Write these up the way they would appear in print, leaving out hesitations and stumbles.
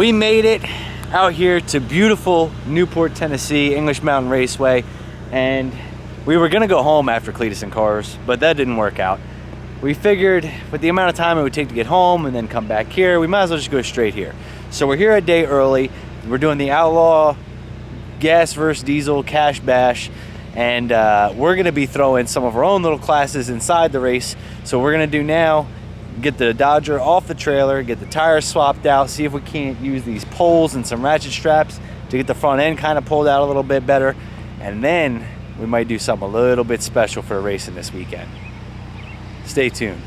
We made it out here to beautiful Newport, Tennessee, English Mountain Raceway, and we were gonna go home after Cletus and Cars, but that didn't work out. We figured with the amount of time it would take to get home and then come back here, we might as well just go straight here. So we're here a day early. We're doing the Outlaw gas versus diesel cash bash, and we're gonna be throwing some of our own little classes inside the race. So we're gonna do now, get the Dodger off the trailer, get the tires swapped out, see if we can't use these poles and some ratchet straps to get the front end kind of pulled out a little bit better, and then we might do something a little bit special for racing this weekend. Stay tuned.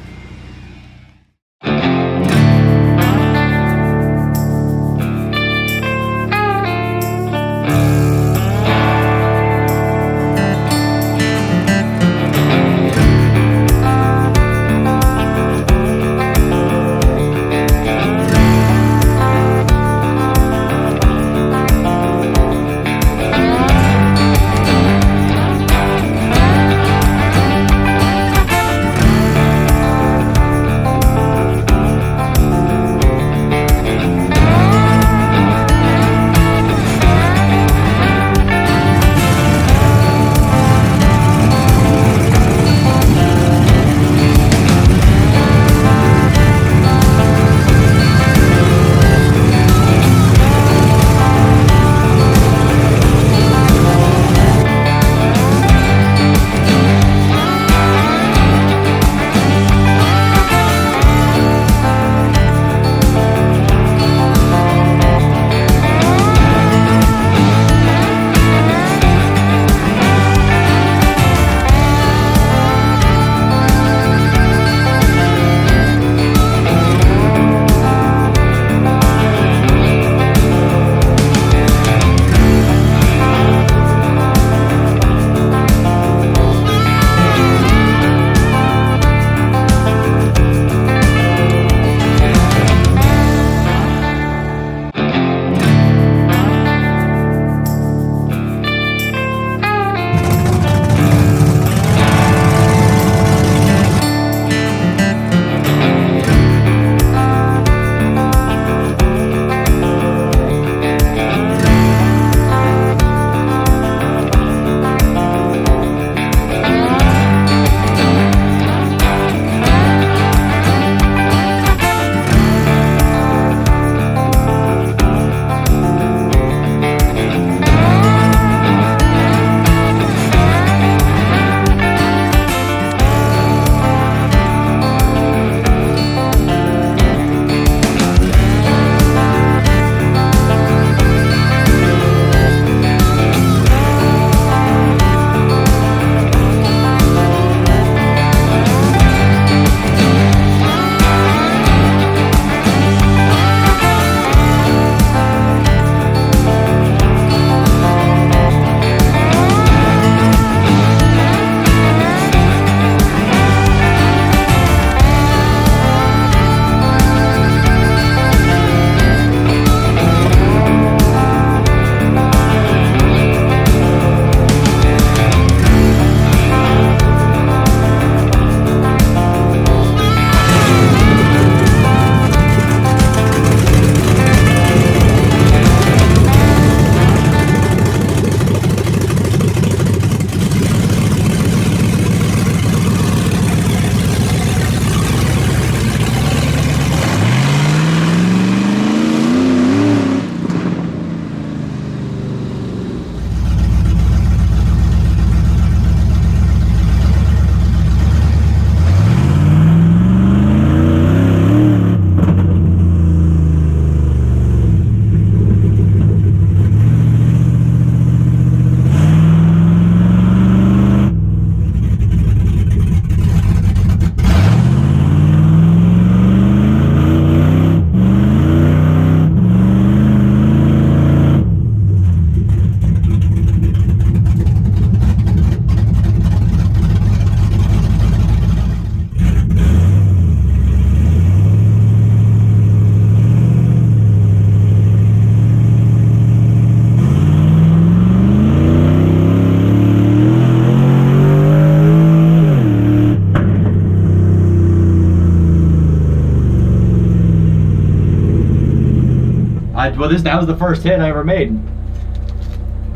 That was the first hit I ever made.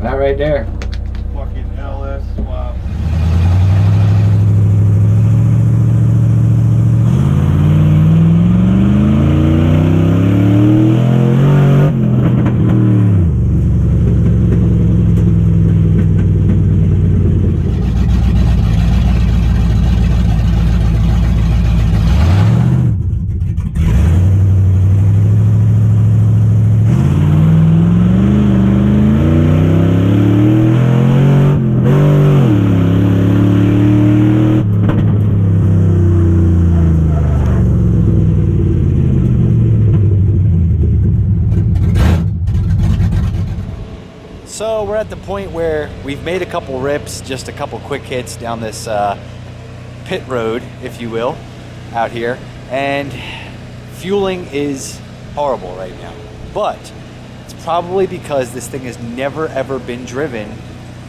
That right there. Fucking LS swap. So we're at the point where we've made a couple rips, just a couple quick hits down this pit road, if you will, out here. And fueling is horrible right now. But it's probably because this thing has never ever been driven.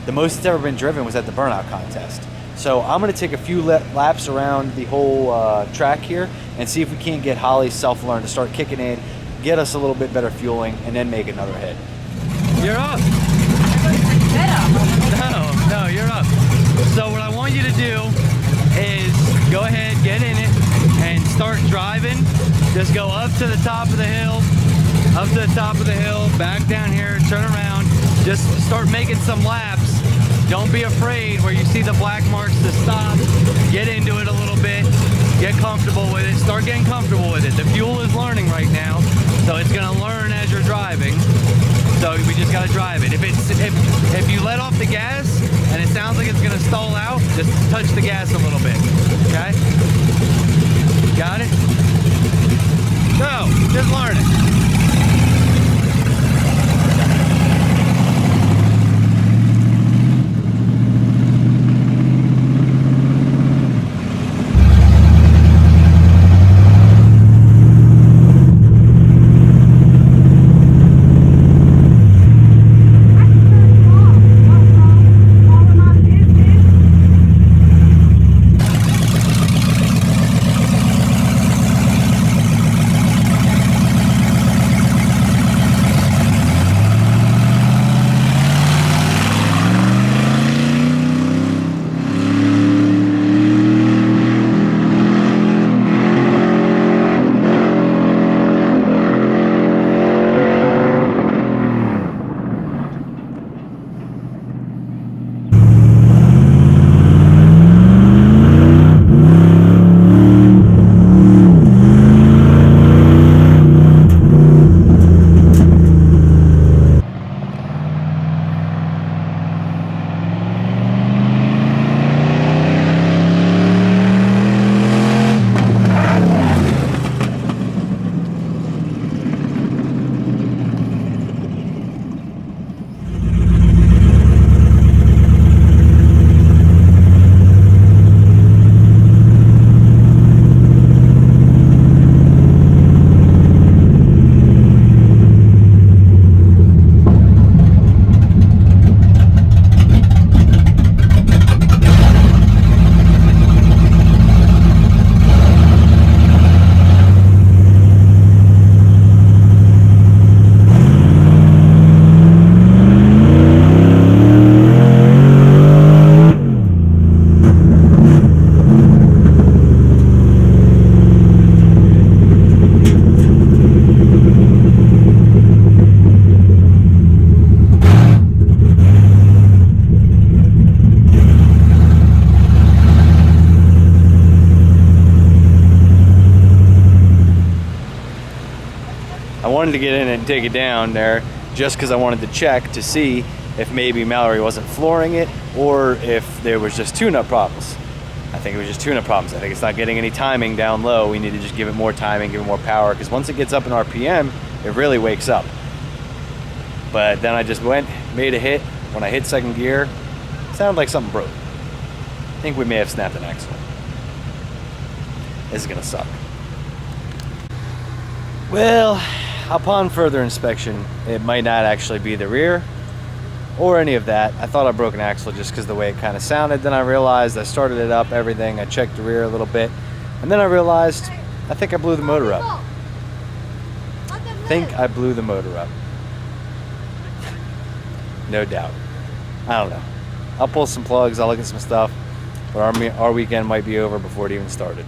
The most it's ever been driven was at the burnout contest. So I'm gonna take a few laps around the whole track here and see if we can't get Holly's self-learn to start kicking in, get us a little bit better fueling, and then make another hit. You're up. No, you're up. So what I want you to do is go ahead, get in it, and start driving. Just go up to the top of the hill, back down here, turn around. Just start making some laps. Don't be afraid where you see the black marks to stop. Get into it a little bit. Get comfortable with it. Start getting comfortable with it. The fuel is learning right now, so it's gonna learn as you're driving. So we just gotta drive it. If you let off the gas and it sounds like it's gonna stall out, just touch the gas a little bit. Okay? Got it? So, just learn it. wanted to get in and take it down there just because I wanted to check to see if maybe Mallory wasn't flooring it or if there was just tune-up problems. I think it was just tune-up problems. I think it's not getting any timing down low. We need to just give it more timing, give it more power, because once it gets up in RPM, it really wakes up. But then I just went, made a hit. When I hit second gear, it sounded like something broke. I think we may have snapped an axle. This is gonna suck. Well, upon further inspection, it might not actually be the rear or any of that. I thought I broke an axle just because the way it kind of sounded. Then I realized I started it up, everything. I checked the rear a little bit. And then I realized I think I blew the motor up. think I blew the motor up. No doubt. I don't know. I'll pull some plugs, I'll look at some stuff, but our weekend might be over before it even started.